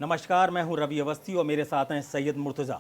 नमस्कार, मैं हूं रवि अवस्थी और मेरे साथ हैं सैयद मुर्तज़ा।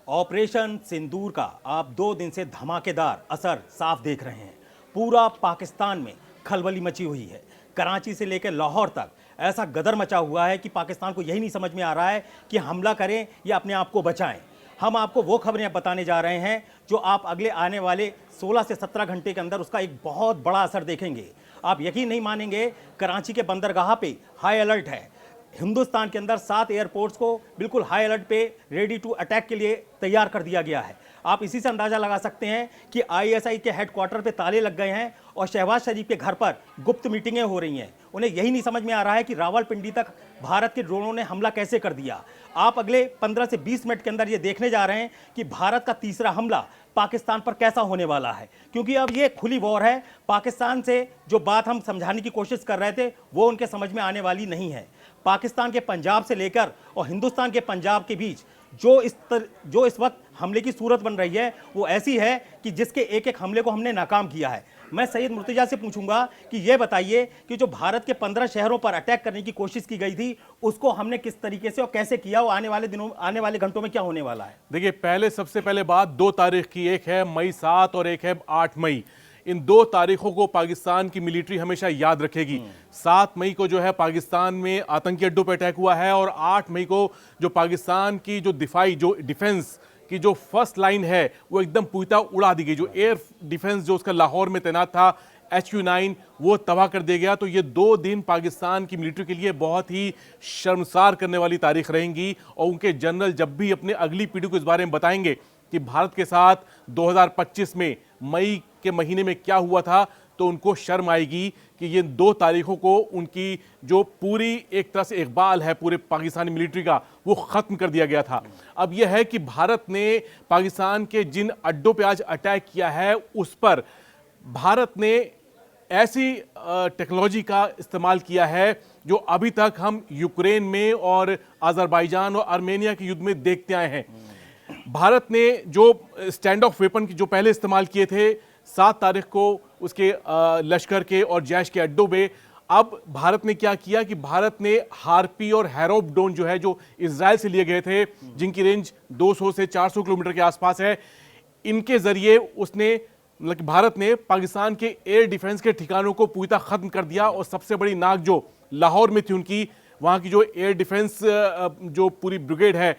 ऑपरेशन सिंदूर का आप 2 दिन से धमाकेदार असर साफ देख रहे हैं। पूरा पाकिस्तान में खलबली मची हुई है। कराची से लेकर लाहौर तक ऐसा गदर मचा हुआ है कि पाकिस्तान को यही नहीं समझ में आ रहा है कि हमला करें या अपने आप को बचाएं। हम आपको वो खबरें बताने जा रहे हैं जो आप अगले आने वाले 16 से 17 घंटे के अंदर उसका एक बहुत बड़ा असर देखेंगे। आप यकीन नहीं मानेंगे, कराची के बंदरगाह पे हाई अलर्ट है। हिंदुस्तान के अंदर 7 एयरपोर्ट्स को बिल्कुल हाई अलर्ट पे रेडी टू अटैक के लिए तैयार कर दिया गया है। आप इसी से अंदाजा लगा सकते हैं कि आईएसआई के हेडक्वार्टर पे ताले लग गए हैं और शहबाज शरीफ के घर पर गुप्त मीटिंगें हो रही हैं। उन्हें यही नहीं समझ में आ रहा है कि रावलपिंडी तक भारत के ड्रोनों ने हमला कैसे कर दिया। आप अगले 15 से 20 मिनट के अंदर ये देखने जा रहे हैं कि भारत का तीसरा हमला पाकिस्तान पर कैसा होने वाला है, क्योंकि अब ये खुली वॉर है। पाकिस्तान से जो बात हम समझाने की कोशिश कर रहे थे वो उनके समझ में आने वाली नहीं है। पाकिस्तान के पंजाब से लेकर और हिंदुस्तान के पंजाब के बीच जो इस वक्त हमले की सूरत बन रही है वो ऐसी है कि जिसके एक एक हमले को हमने नाकाम किया है। मैं सैयद मुर्तज़ा से पूछूंगा कि ये बताइए कि जो भारत के 15 शहरों पर अटैक करने की कोशिश की गई थी उसको हमने किस तरीके से और कैसे किया और आने वाले घंटों में क्या होने वाला है। देखिए, सबसे पहले बात 2 तारीख की, एक है मई 7 और एक है 8 मई। इन 2 तारीखों को पाकिस्तान की मिलिट्री हमेशा याद रखेगी। 7 मई को जो है पाकिस्तान में आतंकी अड्डों पर अटैक हुआ है और 8 मई को जो पाकिस्तान की जो डिफेंस की जो फर्स्ट लाइन है वो एकदम पूरी उड़ा दी गई। जो एयर डिफेंस जो उसका लाहौर में तैनात था HQ-9 वो तबाह कर दिया गया। तो ये 2 दिन पाकिस्तान की मिलिट्री के लिए बहुत ही शर्मसार करने वाली तारीख रहेंगी और उनके जनरल जब भी अपने अगली पीढ़ी को इस बारे में बताएंगे कि भारत के साथ 2025 में मई के महीने में क्या हुआ था, तो उनको शर्म आएगी कि ये 2 तारीखों को उनकी जो पूरी एक तरह से इकबाल है पूरे पाकिस्तानी मिलिट्री का वो ख़त्म कर दिया गया था। अब यह है कि भारत ने पाकिस्तान के जिन अड्डों पे आज अटैक किया है उस पर भारत ने ऐसी टेक्नोलॉजी का इस्तेमाल किया है जो अभी तक हम यूक्रेन में और अज़रबैजान और आर्मेनिया के युद्ध में देखते आए हैं। भारत ने जो स्टैंड ऑफ वेपन की जो पहले इस्तेमाल किए थे 7 तारीख को उसके लश्कर के और जैश के अड्डों में, अब भारत ने क्या किया कि भारत ने हार्पी और हैरोप ड्रोन जो है जो इजराइल से लिए गए थे, जिनकी रेंज 200 से 400 किलोमीटर के आसपास है, इनके जरिए उसने मतलब भारत ने पाकिस्तान के एयर डिफेंस के ठिकानों को पूरी तरह खत्म कर दिया। और सबसे बड़ी नाक जो लाहौर में थी उनकी, वहां की जो एयर डिफेंस जो पूरी ब्रिगेड है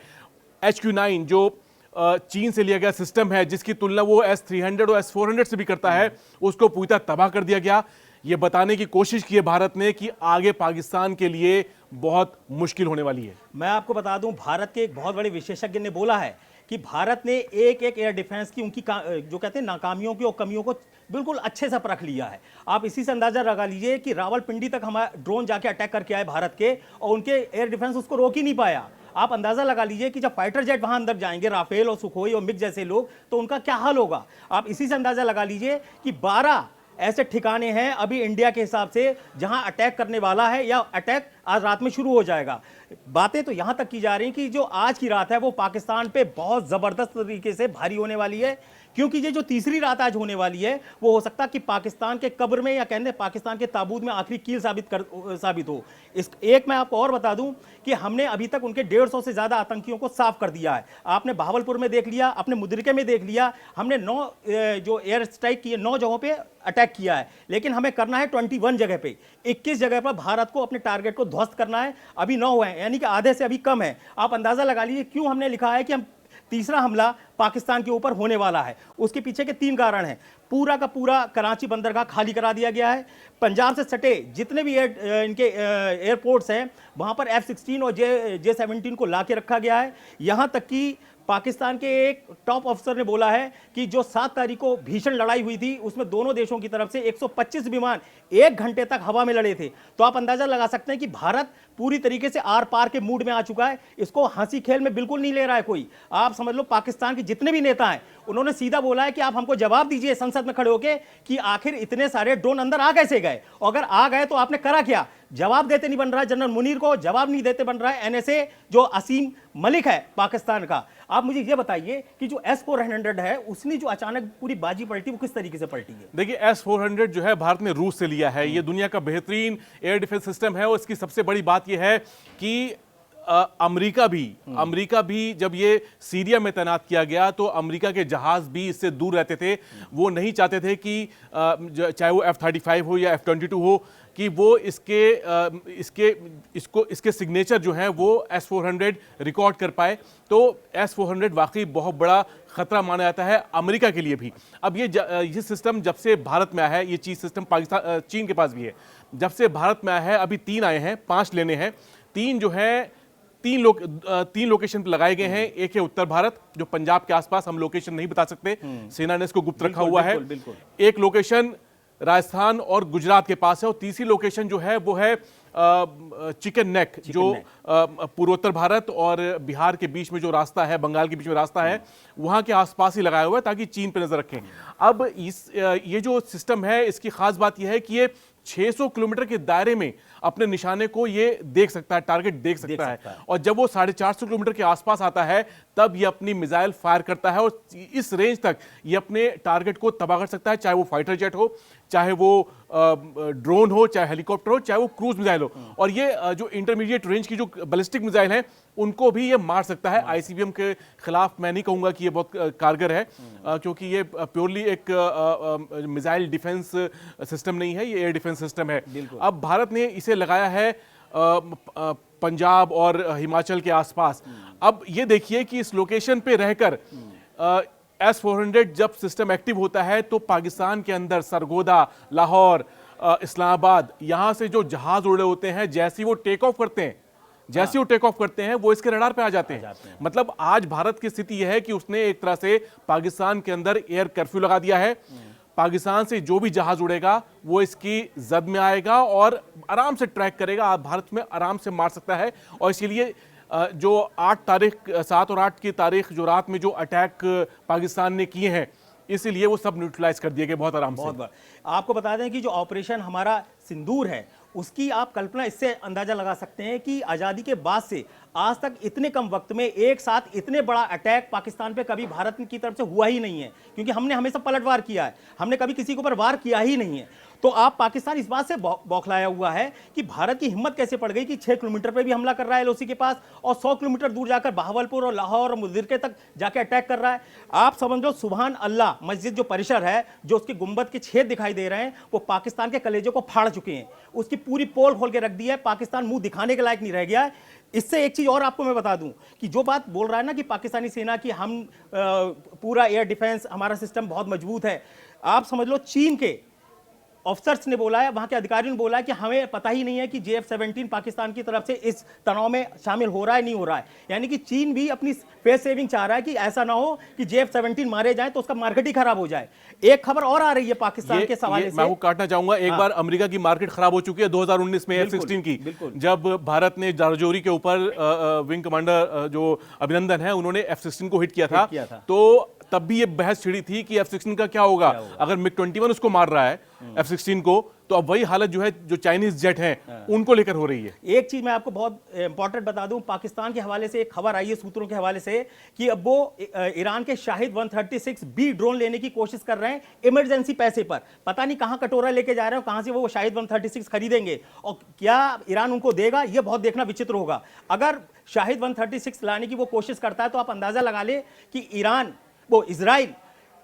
HQ-9 जो चीन से लिया गया सिस्टम है जिसकी तुलना वो S-300 और S-400 से भी करता है, उसको पूरी तरह तबाह कर दिया गया। ये बताने की कोशिश की है भारत ने कि आगे पाकिस्तान के लिए बहुत मुश्किल होने वाली है। मैं आपको बता दूं, भारत के एक बहुत बड़े विशेषज्ञ ने बोला है कि भारत ने एक एक एयर डिफेंस की उनकी जो कहते हैं नाकामियों की और कमियों को बिल्कुल अच्छे से परख लिया है। आप इसी से अंदाजा लगा लीजिए कि रावलपिंडी तक हमारा ड्रोन जाके अटैक करके आए भारत के, और उनके एयर डिफेंस उसको रोक ही नहीं पाया। आप अंदाजा लगा लीजिए कि जब फाइटर जेट वहां अंदर जाएंगे, राफेल और सुखोई और मिग जैसे लोग, तो उनका क्या हाल होगा। आप इसी से अंदाजा लगा लीजिए कि 12 ऐसे ठिकाने हैं अभी इंडिया के हिसाब से जहां अटैक करने वाला है या अटैक आज रात में शुरू हो जाएगा। बातें तो यहां तक की जा रही कि जो आज की रात है वो पाकिस्तान पे बहुत जबरदस्त तरीके से भारी होने वाली है, क्योंकि ये जो तीसरी रात आज होने वाली है वो हो सकता है कि पाकिस्तान के कब्र में या कहने पाकिस्तान के ताबूत में आखिरी कील साबित हो। इस एक मैं आपको और बता दूं कि हमने अभी तक उनके 150 से ज्यादा आतंकियों को साफ कर दिया है। आपने बहावलपुर में देख लिया, अपने मुद्रिके में देख लिया, हमने 9 जो एयर स्ट्राइक किए 9 जगहों पे अटैक किया है, लेकिन हमें करना है 21 जगह पे। 21 जगह पर भारत को अपने टारगेट को ध्वस्त करना है। अभी 9 हुए हैं, यानी कि आधे से अभी कम है। आप अंदाजा लगा लीजिए क्यों हमने लिखा है कि हम तीसरा हमला पाकिस्तान के ऊपर होने वाला है। उसके पीछे के 3 कारण हैं। पूरा का पूरा कराची बंदरगाह खाली करा दिया गया है। पंजाब से सटे जितने भी इनके एयरपोर्ट्स हैं वहां पर F-16 और J-17 को ला के रखा गया है। यहां तक कि पाकिस्तान के एक टॉप अफसर ने बोला है कि जो 7 तारीख को भीषण लड़ाई हुई थी उसमें दोनों देशों की तरफ से 125 विमान 1 घंटे तक हवा में लड़े थे। तो आप अंदाजा लगा सकते हैं कि भारत पूरी तरीके से आर पार के मूड में आ चुका है। इसको हंसी खेल में बिल्कुल नहीं ले रहा है कोई। आप समझ लो पाकिस्तान के जितने भी नेता हैं उन्होंने सीधा बोला है कि आप हमको जवाब दीजिए संसद में खड़े होकर कि आखिर इतने सारे ड्रोन अंदर आ कैसे गए, और अगर आ गए तो आपने करा क्या। जवाब देते नहीं बन रहा है, जनरल मुनीर को जवाब नहीं देते बन रहा है NSA जो असीम मलिक है पाकिस्तान का। आप मुझे ये बताइए कि जो S-400 है उसने जो अचानक पूरी बाजी पलटी वो किस तरीके से पलटी है। देखिए, S-400 जो है भारत ने रूस से लिया है। ये दुनिया का बेहतरीन एयर डिफेंस सिस्टम है और इसकी सबसे बड़ी बात यह है कि अमेरिका भी जब ये सीरिया में तैनात किया गया तो अमेरिका के जहाज भी इससे दूर रहते थे। वो नहीं चाहते थे कि चाहे वो F-35 हो या F-22 हो कि वो इसके सिग्नेचर जो हैं वो S-400 रिकॉर्ड कर पाए। तो S-400 वाकई बहुत बड़ा खतरा माना जाता है अमेरिका के लिए भी। अब ये सिस्टम जब से भारत में आया है, ये सिस्टम चीन के पास भी है। जब से भारत में आया है अभी 3 आए हैं, 5 लेने हैं। 3 जो है 3 लोकेशन पर लगाए गए हैं। एक है उत्तर भारत जो पंजाब के आसपास, हम लोकेशन नहीं बता सकते, सेना ने इसको गुप्त रखा हुआ है। एक लोकेशन राजस्थान और गुजरात के पास है और तीसरी लोकेशन जो है वो है चिकन नेक जो पूर्वोत्तर भारत और बिहार के बीच में जो रास्ता है, बंगाल के बीच में रास्ता है, वहां के आसपास ही लगाया हुआ है ताकि चीन पे नजर रखें। अब ये जो सिस्टम है इसकी खास बात यह है कि ये 600 किलोमीटर के दायरे में अपने निशाने को ये देख सकता है, टारगेट देख सकता है। और जब वो 450 किलोमीटर के आसपास आता है तब ये अपनी मिसाइल फायर करता है और इस रेंज तक ये अपने टारगेट को तबाह कर सकता है, चाहे वो फाइटर जेट हो, चाहे वो ड्रोन हो, चाहे हेलीकॉप्टर हो, चाहे वो क्रूज मिसाइल हो। और ये जो इंटरमीडिएट रेंज की जो बैलिस्टिक मिसाइल हैं उनको भी ये मार सकता है। आईसीबीएम के खिलाफ मैं नहीं कहूंगा कि ये बहुत कारगर है, क्योंकि ये प्योरली एक मिसाइल डिफेंस सिस्टम नहीं है, ये एयर डिफेंस सिस्टम है। अब भारत ने इसे लगाया है पंजाब और हिमाचल के आसपास। अब ये देखिए कि इस लोकेशन पे रहकर S-400 जब सिस्टम एक्टिव होता है तो पाकिस्तान के अंदर सरगोदा, लाहौर, इस्लामाबाद, यहां से जो जहाज उड़े होते हैं, जैसे ही वो टेक ऑफ करते हैं वो इसके रडार पे आ जाते हैं। मतलब आज भारत की स्थिति यह है कि उसने एक तरह से पाकिस्तान के अंदर एयर कर्फ्यू लगा दिया है। पाकिस्तान से जो भी जहाज उड़ेगा वो इसकी जद में आएगा और आराम से ट्रैक करेगा, भारत में आराम से मार सकता है। और इसीलिए जो 7 और 8 की तारीख जो रात में जो अटैक पाकिस्तान ने किए हैं, इसीलिए वो सब न्यूट्रलाइज कर दिए गए बहुत आराम से। आपको बता दें कि जो ऑपरेशन हमारा सिंदूर है उसकी आप कल्पना इससे अंदाजा लगा सकते हैं कि आज़ादी के बाद से आज तक इतने कम वक्त में एक साथ इतने बड़ा अटैक पाकिस्तान पे कभी भारत की तरफ से हुआ ही नहीं है, क्योंकि हमने हमेशा पलटवार किया है, हमने कभी किसी के ऊपर वार किया ही नहीं है। तो आप पाकिस्तान इस बात से बौखलाया हुआ है कि भारत की हिम्मत कैसे पड़ गई कि 6 किलोमीटर पे भी हमला कर रहा है एलओसी के पास और 100 किलोमीटर दूर जाकर बहावलपुर और लाहौर और मुज़फ्फरनगर तक जाके अटैक कर रहा है। आप समझ लो सुभान अल्लाह मस्जिद जो परिसर है, जो उसके गुंबद के छेद दिखाई दे रहे हैं, वो पाकिस्तान के कलेजों को फाड़ चुके हैं, उसकी पूरी पोल खोल के रख दी है। पाकिस्तान मुंह दिखाने के लायक नहीं रह गया है। इससे एक चीज और आपको मैं बता दूं कि जो बात बोल रहा है ना कि पाकिस्तानी सेना की हम पूरा एयर डिफेंस हमारा सिस्टम बहुत मजबूत है, आप समझ लो चीन के ऑफिसर्स ने बोला है, वहां के अधिकारियों ने बोला है कि हमें पता ही नहीं है कि JF-17 पाकिस्तान की तरफ से इस तनाव में शामिल हो रहा है नहीं हो रहा है। यानी कि चीन भी अपनी फेस सेविंग चाह रहा है कि ऐसा ना हो कि JF-17 मारे जाए तो उसका मार्केट ही खराब हो जाए। एक खबर और आ रही है पाकिस्तान के सवाल से, मैं वो काटना चाहूंगा। एक बार अमेरिका की मार्केट खराब हो चुकी है 2019 में F-16 की, जब भारत ने राजौरी के ऊपर विंग कमांडर जो अभिनंदन है उन्होंने F-16 को हिट किया था। तो तब भी ये बहस छिड़ी थी कि F-16 का क्या होगा अगर MiG-21 उसको मार रहा है F-16 को। तो अब वही हालत जो है जो चाइनीज जेट हैं उनको लेकर हो रही है। एक चीज मैं आपको बहुत इंपॉर्टेंट बता दूं, पाकिस्तान के हवाले से एक खबर आई है सूत्रों के हवाले से कि अब वो ईरान के शाहिद 136B ड्रोन लेने की कोशिश कर रहे हैं इमरजेंसी पैसे पर। पता नहीं कहां कटोरा लेके जा रहे हो, कहां से वो शाहिद 136 खरीदेंगे और क्या ईरान उनको देगा, ये बहुत देखना विचित्र होगा। अगर शाहिद 136 लाने की वो कोशिश करता है तो आप अंदाजा लगा ले कि ईरान, वो इजराइल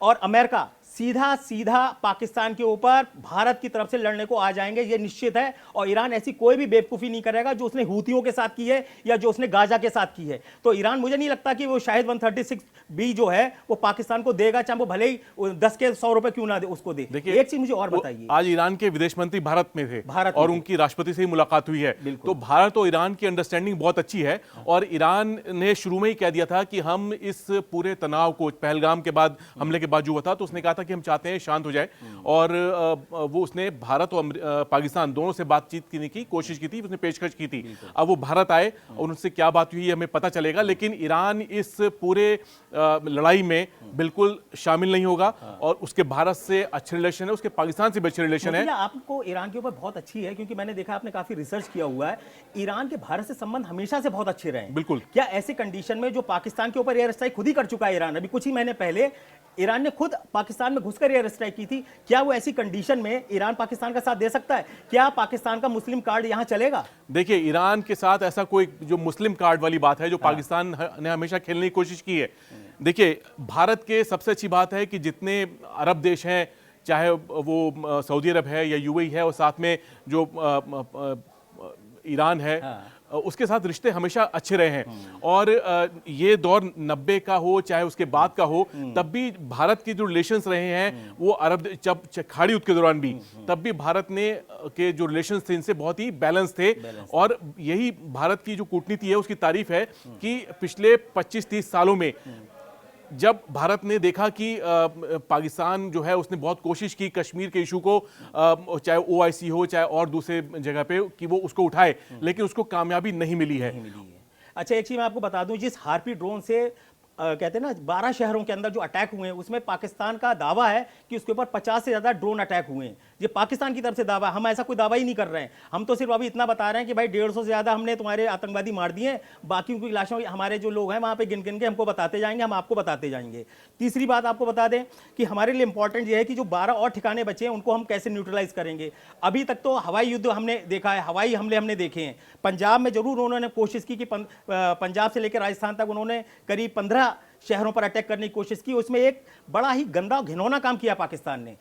और अमेरिका सीधा पाकिस्तान के ऊपर भारत की तरफ से लड़ने को आ जाएंगे, ये निश्चित है। और ईरान ऐसी कोई भी बेवकूफ़ी नहीं करेगा जो उसने हूतियों के साथ की है या जो उसने गाजा के साथ की है। तो ईरान, मुझे नहीं लगता कि वो शाहिद 136B जो है वो पाकिस्तान को देगा, चाहे वो भले ही 10 के 100 रुपए क्यों ना दे उसको दे। एक चीज मुझे और बताइए, आज ईरान के विदेश मंत्री भारत में थे और उनकी राष्ट्रपति से ही मुलाकात हुई है। तो भारत और ईरान की अंडरस्टैंडिंग बहुत अच्छी है और ईरान ने शुरू में ही कह दिया था कि हम इस पूरे तनाव को, पहलगाम के बाद हमले के बाद जो हुआ था, तो उसने कहा था कि हम चाहते हैं शांत हो जाए। और वो उसने भारत और पाकिस्तान दोनों से बातचीत करने की कोशिश की थी, उसने पेशकश की थी। अब वो भारत आए और उनसे क्या बात हुई हमें पता चलेगा, लेकिन ईरान इस पूरे लड़ाई में बिल्कुल शामिल नहीं होगा और उसके भारत से अच्छे रिलेशन है, उसके पाकिस्तान से भी अच्छे रिलेशन है। आपको ईरान के ऊपर बहुत अच्छी है क्योंकि मैंने देखा आपने काफी रिसर्च किया हुआ है। ईरान के भारत से संबंध हमेशा से बहुत अच्छे रहे। बिल्कुल। क्या ऐसे कंडीशन में जो पाकिस्तान के ऊपर एयर स्ट्राइक खुद ही कर चुका है ईरान, अभी कुछ ही महीने पहले ईरान ने खुद पाकिस्तान में घुसकर एयर स्ट्राइक की थी। क्या वो ऐसी कंडीशन में ईरान पाकिस्तान का साथ दे सकता है? क्या पाकिस्तान का मुस्लिम कार्ड यहां चलेगा? देखिए, ईरान के साथ ऐसा कोई जो मुस्लिम कार्ड वाली बात है जो पाकिस्तान ने हमेशा खेलने की कोशिश की है। देखिए, भारत के सबसे अच्छी बात है कि जितने अरब देश हैं, चाहे वो सऊदी अरब है या यूएई है, और साथ में जो ईरान है, उसके साथ रिश्ते हमेशा अच्छे रहे हैं। और ये दौर 90 का हो चाहे उसके बाद का हो, तब भी भारत के जो रिलेशंस रहे हैं वो अरब जब खाड़ी युद्ध के दौरान भी, तब भी भारत ने के जो रिलेशंस थे इनसे बहुत ही बैलेंस थे। और यही भारत की जो कूटनीति है उसकी तारीफ है कि पिछले 25-30 सालों में जब भारत ने देखा कि पाकिस्तान जो है उसने बहुत कोशिश की कश्मीर के इशू को, चाहे ओआईसी हो चाहे और दूसरे जगह पे, कि वो उसको उठाए, लेकिन उसको कामयाबी नहीं मिली है। अच्छा, एक चीज मैं आपको बता दूं, जिस हार्पी ड्रोन से कहते हैं ना 12 शहरों के अंदर जो अटैक हुए हैं, उसमें पाकिस्तान का दावा है कि उसके ऊपर 50 से ज्यादा ड्रोन अटैक हुए हैं। ये पाकिस्तान की तरफ से दावा है, हम ऐसा कोई दावा ही नहीं कर रहे हैं। हम तो सिर्फ अभी इतना बता रहे हैं कि भाई 150 से ज्यादा हमने तुम्हारे आतंकवादी मार दिए हैं, बाकी उनकी लाशों हमारे जो लोग हैं वहां पे गिन गिन के हमको बताते जाएंगे, हम आपको बताते जाएंगे। तीसरी बात आपको बता दें कि हमारे लिए इंपॉर्टेंट ये है कि जो 12 और ठिकाने बचे हैं उनको हम कैसे न्यूट्रलाइज करेंगे। अभी तक तो हवाई युद्ध हमने देखा है, हवाई हमले हमने देखे हैं। पंजाब में जरूर उन्होंने कोशिश की कि पंजाब से लेकर राजस्थान तक उन्होंने करीब 15 शहरों पर अटैक करने की कोशिश की। उसमें एक बड़ा ही गंदा घिनौना काम किया पाकिस्तान ने।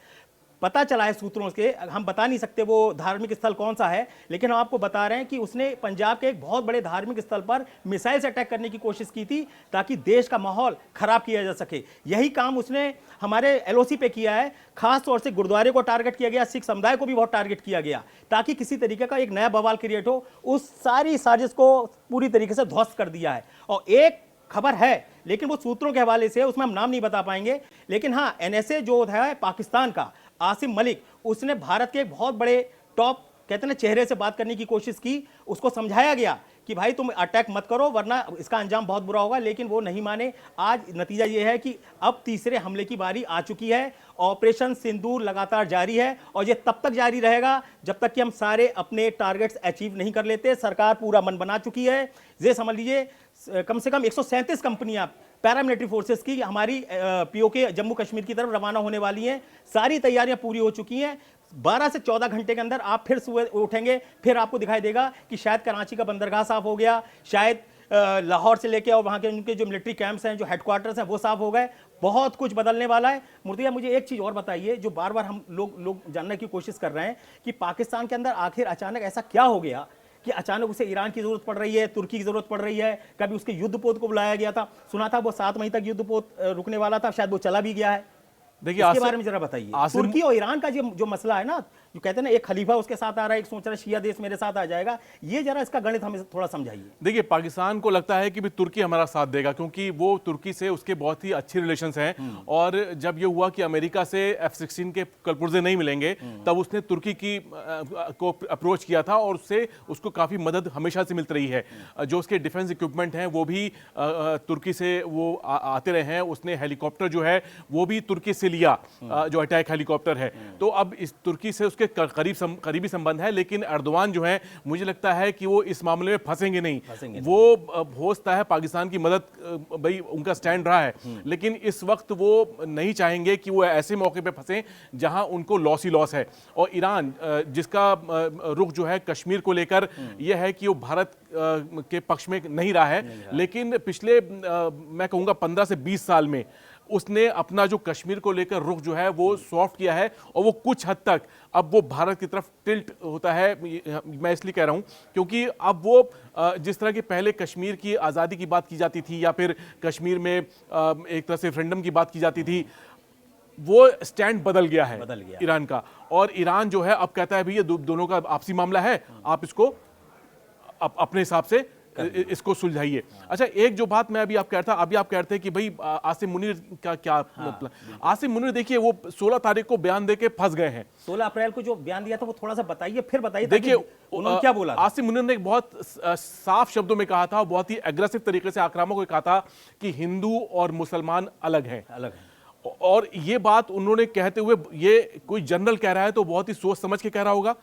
पता चला है सूत्रों के, हम बता नहीं सकते वो धार्मिक स्थल कौन सा है, लेकिन हम आपको बता रहे हैं कि उसने पंजाब के एक बहुत बड़े धार्मिक स्थल पर मिसाइल से अटैक करने की कोशिश की थी ताकि देश का माहौल खराब किया जा सके। यही काम उसने हमारे एलओसी पे किया है। खास तौर से गुरुद्वारे को टारगेट किया गया, सिख समुदाय को भी बहुत टारगेट किया गया, ताकि किसी तरीके का एक नया बवाल क्रिएट हो। उस सारी साजिश को पूरी तरीके से ध्वस्त कर दिया है। और एक खबर है, लेकिन वो सूत्रों के हवाले से, उसमें हम नाम नहीं बता पाएंगे, लेकिन हाँ, एनएसए जो है पाकिस्तान का, आसिम मलिक, उसने भारत के एक बहुत बड़े टॉप कहते हैं ना चेहरे से बात करने की कोशिश की। उसको समझाया गया कि भाई तुम अटैक मत करो वरना इसका अंजाम बहुत बुरा होगा, लेकिन वो नहीं माने। आज नतीजा ये है कि अब तीसरे हमले की बारी आ चुकी है। ऑपरेशन सिंदूर लगातार जारी है और ये तब तक जारी रहेगा जब तक कि हम सारे अपने टारगेट्स अचीव नहीं कर लेते। सरकार पूरा मन बना चुकी है। ये समझ लीजिए कम से कम 137 कंपनियां पैरामिलिट्री फोर्सेस की हमारी पीओके जम्मू कश्मीर की तरफ रवाना होने वाली हैं। सारी तैयारियां पूरी हो चुकी हैं। 12 से 14 घंटे के अंदर आप फिर सुबह उठेंगे, फिर आपको दिखाई देगा कि शायद कराची का बंदरगाह साफ हो गया, शायद लाहौर से लेके और वहाँ के उनके जो मिलिट्री कैंप्स हैं, जो हेडक्वार्टर्स हैं, वो साफ हो गए। बहुत कुछ बदलने वाला है। मुर्तिया, मुझे एक चीज़ और बताइए जो बार बार हम लोग जानने की कोशिश कर रहे हैं कि पाकिस्तान के अंदर आखिर अचानक ऐसा क्या हो गया कि अचानक उसे ईरान की जरूरत पड़ रही है, तुर्की की जरूरत पड़ रही है। कभी उसके युद्धपोत को बुलाया गया था, सुना था वो 7 मई तक युद्धपोत रुकने वाला था, शायद वो चला भी गया है। देखिए, इसके बारे में जरा बताइए। तुर्की और ईरान का जो मसला है ना, जो कहते हैं ना एक खलीफा उसके साथ आ रहा है, एक सोच रहा है शिया देश मेरे साथ आ जाएगा, ये जरा इसका गणित हमें थोड़ा समझाइए। देखिए, पाकिस्तान को लगता है कि भी तुर्की हमारा साथ देगा, क्योंकि वो तुर्की से उसके बहुत ही अच्छे रिलेशंस हैं। और जब ये हुआ कि अमेरिका से F-16 के कलपुर्जे नहीं मिलेंगे, तब उसने तुर्की को अप्रोच किया था और उससे उसको काफ़ी मदद हमेशा से मिलती रही है। जो उसके डिफेंस इक्विपमेंट हैं वो भी तुर्की से वो आते रहे हैं। उसने हेलीकॉप्टर जो है वो भी तुर्की से लिया, जो अटैक हेलीकॉप्टर है। तो अब इस तुर्की से उसके करीबी संबंध है, लेकिन अर्दवान जो है मुझे लगता है कि वो इस मामले में फंसेंगे नहीं। वो हो सकता है पाकिस्तान की मदद, भाई उनका स्टैंड रहा है, लेकिन इस वक्त वो नहीं चाहेंगे कि वो ऐसे मौके पे फंसे जहां उनको लॉस ही लॉस है। और ईरान जिसका रुख जो है कश्मीर को लेकर यह है कि वो भारत के पक्ष में नहीं रहा है, लेकिन पिछले मैं कहूँगा 15 से 20 साल में उसने अपना जो कश्मीर को लेकर रुख जो है वो सॉफ्ट किया है और वो कुछ हद तक अब वो भारत की तरफ टिल्ट होता है। मैं इसलिए कह रहा हूं क्योंकि अब वो जिस तरह की पहले कश्मीर की आज़ादी की बात की जाती थी या फिर कश्मीर में एक तरह से रेफरेंडम की बात की जाती थी, वो स्टैंड बदल गया है ईरान का। और ईरान जो है अब कहता है भाई ये दोनों का आपसी मामला है, आप इसको अपने हिसाब से इसको सुलझाइए। अच्छा, एक जो बात मैं अभी आप कहता, अभी आप कहते हैं कि भाई आसिम मुनीर का क्या मतलब। आसिम मुनीर देखिए वो 16 तारीख को बयान देके फंस गए हैं। 16 अप्रैल को जो बयान दिया था वो थोड़ा सा बताइए, फिर बताइए। देखिए उन्होंने क्या बोला? आसिम मुनीर ने एक बहुत साफ शब्दों में कहा था, बहुत ही एग्रेसिव तरीके से, आक्रामक कहा था कि हिंदू और मुसलमान अलग हैं। और ये बात उन्होंने कहते हुए, ये कोई जनरल कह रहा है तो बहुत ही सोच समझ के कह रहा होगा।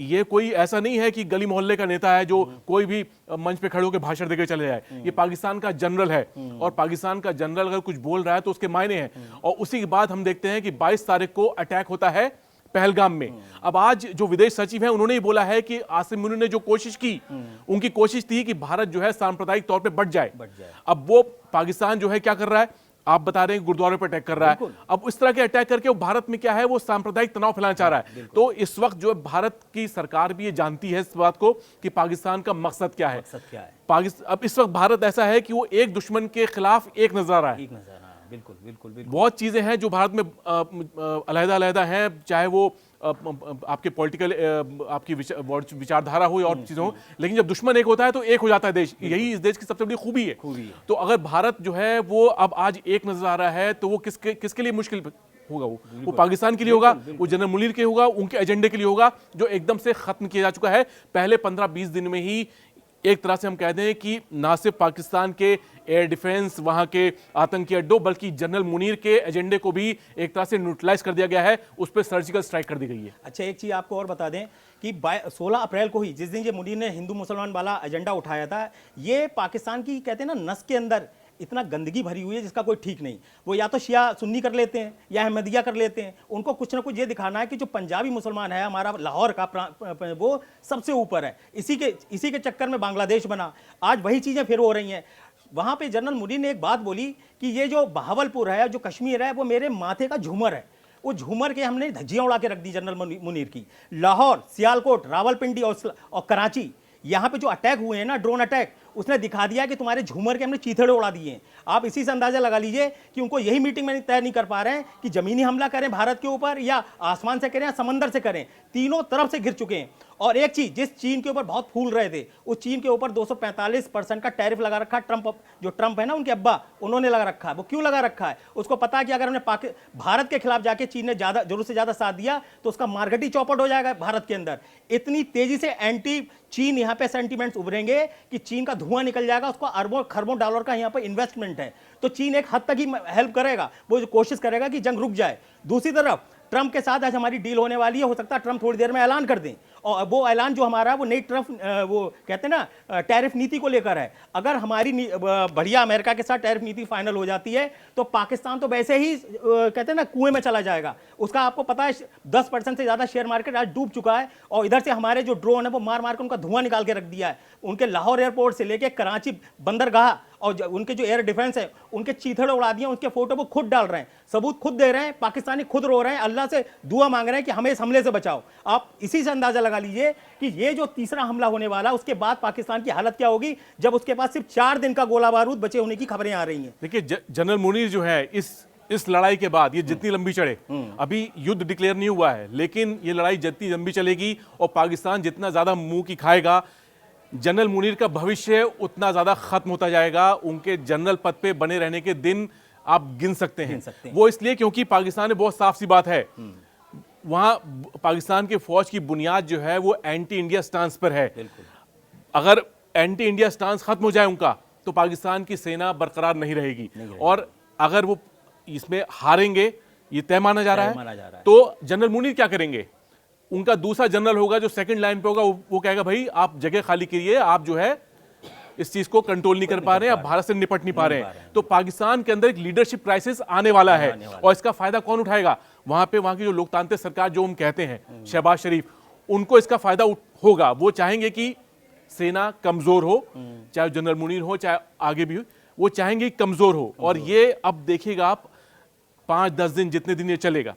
ये कोई ऐसा नहीं है कि गली मोहल्ले का नेता है जो कोई भी मंच पे खड़े होकर भाषण देकर चले जाए। ये पाकिस्तान का जनरल है, और पाकिस्तान का जनरल अगर कुछ बोल रहा है तो उसके मायने हैं। और उसी के बाद हम देखते हैं कि 22 तारीख को अटैक होता है पहलगाम में। अब आज जो विदेश सचिव है उन्होंने ही बोला है कि आसिम मुनीर ने जो कोशिश की, उनकी कोशिश थी कि भारत जो है सांप्रदायिक तौर पे बढ़ जाए। अब वो पाकिस्तान जो है क्या कर रहा है, आप बता रहे हैं गुरुद्वारे पर अटैक कर रहा है। अब इस तरह के अटैक करके वो भारत में क्या है, वो सांप्रदायिक तनाव फैलाना चाह रहा है। तो इस वक्त जो है भारत की सरकार भी ये जानती है इस बात को कि पाकिस्तान का मकसद क्या है। पाकिस्तान अब इस वक्त भारत ऐसा है कि वो एक दुश्मन के खिलाफ एक नजर आ रहा है। बिल्कुल बिल्कुल बिल्कुल। बहुत चीजें हैं जो भारत में अलग-अलग हैं, चाहे वो आपके पॉलिटिकल आपकी विचारधारा हो या और चीजें हो, लेकिन जब दुश्मन एक होता है तो एक हो जाता है देश। यही इस देश की सबसे बड़ी खूबी है। तो अगर भारत जो है वो अब आज एक नजर आ रहा है तो वो किसके लिए मुश्किल होगा? वो पाकिस्तान के लिए होगा, वो जनरल मुनीर के होगा, उनके एजेंडे के लिए होगा जो एकदम से खत्म किया जा चुका है पहले 15-20 दिन में ही। एक तरह से हम कह दें कि ना सिर्फ पाकिस्तान के एयर डिफेंस, वहां के आतंकी अड्डों, बल्कि जनरल मुनीर के एजेंडे को भी एक तरह से न्यूट्रलाइज कर दिया गया है, उस पर सर्जिकल स्ट्राइक कर दी गई है। अच्छा, एक चीज आपको और बता दें कि 16 अप्रैल को ही, जिस दिन ये मुनीर ने हिंदू मुसलमान वाला एजेंडा उठाया था, ये पाकिस्तान की कहते हैं ना नस के अंदर इतना गंदगी भरी हुई है जिसका कोई ठीक नहीं। वो या तो शिया सुन्नी कर लेते हैं या अहमदिया कर लेते हैं। उनको कुछ ना कुछ ये दिखाना है कि जो पंजाबी मुसलमान है हमारा लाहौर का वो सबसे ऊपर है। इसी के चक्कर में बांग्लादेश बना। आज वही चीज़ें फिर हो रही हैं। वहाँ पे जनरल मुनीर ने एक बात बोली कि ये जो बहावलपुर है, जो कश्मीर है, वो मेरे माथे का झूमर है। वो झूमर के हमने धज्जियाँ उड़ा के रख दी जनरल मुनीर की। लाहौर, सियालकोट, रावलपिंडी और कराची, यहाँ पे जो अटैक हुए हैं ना, ड्रोन अटैक, उसने दिखा दिया कि तुम्हारे झूमर के हमने चीथड़े उड़ा दिए हैं। आप इसी से अंदाजा लगा लीजिए कि उनको यही मीटिंग में तय नहीं कर पा रहे हैं कि जमीनी हमला करें भारत के ऊपर या आसमान से करें या समंदर से करें। तीनों तरफ से घिर चुके हैं। और एक चीज, जिस चीन के ऊपर बहुत फूल रहे थे, उस चीन के ऊपर 245% का टैरिफ लगा रखा। ट्रंप है ना, उनके अब्बा, उन्होंने लगा रखा है। वो क्यों लगा रखा है? उसको पता है कि अगर हमने भारत के खिलाफ जाके चीन ने ज्यादा जरूरत से ज्यादा साथ दिया तो उसका मार्केट ही चौपट हो जाएगा भारत के अंदर। इतनी तेजी से एंटी चीन यहाँ पे सेंटीमेंट्स उभरेंगे कि चीन का धुआं निकल जाएगा। उसको अरबों खरबों डॉलर का यहाँ पे इन्वेस्टमेंट है। तो चीन एक हद तक ही हेल्प करेगा, वो कोशिश करेगा कि जंग रुक जाए। दूसरी तरफ ट्रंप के साथ आज हमारी डील होने वाली है। हो सकता है ट्रंप थोड़ी देर में ऐलान कर दें, और वो ऐलान जो हमारा वो नई ट्रंप वो कहते हैं ना टैरिफ नीति को लेकर है। अगर हमारी बढ़िया अमेरिका के साथ टैरिफ नीति फाइनल हो जाती है तो पाकिस्तान तो वैसे ही कहते हैं ना कुएं में चला जाएगा। उसका आपको पता है 10% से ज़्यादा शेयर मार्केट आज डूब चुका है। और इधर से हमारे जो ड्रोन है वो मार मार के उनका धुआं निकाल के रख दिया है। उनके लाहौर एयरपोर्ट से लेके कराची बंदरगाह और उनके जो एयर डिफेंस है उनके चीथड़े उड़ा दिए। उनके फोटो वो खुद डाल रहे हैं, सबूत खुद दे रहे हैं, पाकिस्तानी खुद रो रहे हैं, अल्लाह से दुआ मांग रहे हैं कि हमें इस हमले से बचाओ। आप इसी से अंदाजा लगा लीजिए कि ये जो तीसरा हमला होने वाला, उसके बाद पाकिस्तान की हालत क्या होगी, जब उसके पास सिर्फ 4 दिन का गोला बारूद बचे होने की खबरें आ रही हैं। देखिए, जनरल मुनीर जो है इस लड़ाई के बाद ये जितनी लंबी चढ़े, अभी युद्ध डिक्लेयर नहीं हुआ है, लेकिन ये लड़ाई जितनी लंबी चलेगी और पाकिस्तान जितना ज्यादा मुंह की खाएगा, जनरल मुनीर का भविष्य उतना ज्यादा खत्म होता जाएगा। उनके जनरल पद पे बने रहने के दिन आप गिन सकते हैं। वो इसलिए क्योंकि पाकिस्तान में बहुत साफ सी बात है, वहां पाकिस्तान के फौज की बुनियाद जो है वो एंटी इंडिया स्टांस पर है। अगर एंटी इंडिया स्टांस खत्म हो जाए उनका, तो पाकिस्तान की सेना बरकरार नहीं रहेगी। और अगर वो इसमें हारेंगे, ये तय माना जा रहा है, तो जनरल मुनीर क्या करेंगे? उनका दूसरा जनरल होगा जो सेकंड लाइन पे होगा, वो कहेगा भाई आप जगह खाली करिए, आप जो है इस चीज को कंट्रोल नहीं कर पा रहे हैं, आप भारत से निपट नहीं पा रहे हैं। तो पाकिस्तान के अंदर एक लीडरशिप क्राइसिस आने वाला है। और इसका फायदा कौन उठाएगा? वहां की जो लोकतांत्रिक सरकार जो हम कहते हैं, शहबाज शरीफ, उनको इसका फायदा होगा। वो चाहेंगे कि सेना कमजोर हो, चाहे जनरल मुनीर हो चाहे आगे भी हो, वो चाहेंगे कमजोर हो। और ये अब देखिएगा आप 5-10 दिन, जितने दिन ये चलेगा,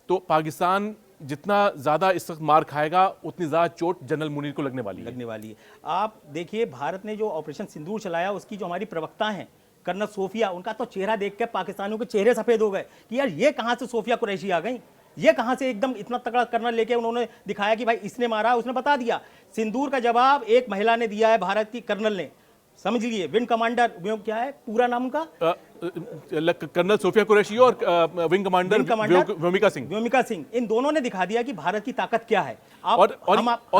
तो पाकिस्तान जितना ज्यादा इस वक्त मार खाएगा उतनी ज्यादा चोट जनरल मुनीर को लगने वाली है। आप देखिए, भारत ने जो ऑपरेशन सिंदूर चलाया, उसकी जो हमारी प्रवक्ता हैं कर्नल सोफिया, उनका तो चेहरा देख के पाकिस्तानियों के चेहरे सफेद हो गए कि यार ये कहां से सोफिया कुरैशी आ गई, ये कहां से एकदम इतना तगड़ा कर्नल लेके उन्होंने दिखाया कि भाई इसने मारा। उसने बता दिया। सिंदूर का जवाब एक महिला ने दिया है, भारत की कर्नल ने। समझ लीजिए विंग कमांडर, वो क्या है पूरा नाम उनका? कर्नल सोफिया कुरैशी और विंग कमांडर व्योमिका सिंह। व्योमिका सिंह, इन दोनों ने दिखा दिया कि भारत की ताकत क्या है।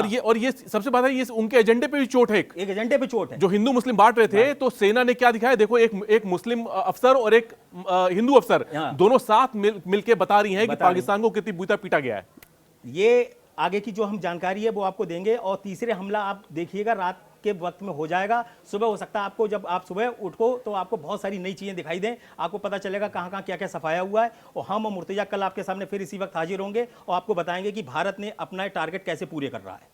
ये सबसे बात है, ये उनके एजेंडे पे भी चोट है, एक एजेंडे पे चोट है। जो हिंदू मुस्लिम बांट रहे थे, तो सेना ने क्या दिखाया, देखो एक मुस्लिम अफसर और एक हिंदू अफसर दोनों साथ मिलके बता रही हैं कि पाकिस्तान को कितनी बुरा पीटा गया है। ये आगे की जो हम जानकारी है वो आपको देंगे। और तीसरे हमला आप देखिएगा रात के वक्त में हो जाएगा, सुबह हो सकता है आपको, जब आप सुबह उठो तो आपको बहुत सारी नई चीजें दिखाई दें, आपको पता चलेगा कहां कहां क्या क्या सफाया हुआ है। और हम और मुर्तजा कल आपके सामने फिर इसी वक्त हाजिर होंगे और आपको बताएंगे कि भारत ने अपना टारगेट कैसे पूरे कर रहा है।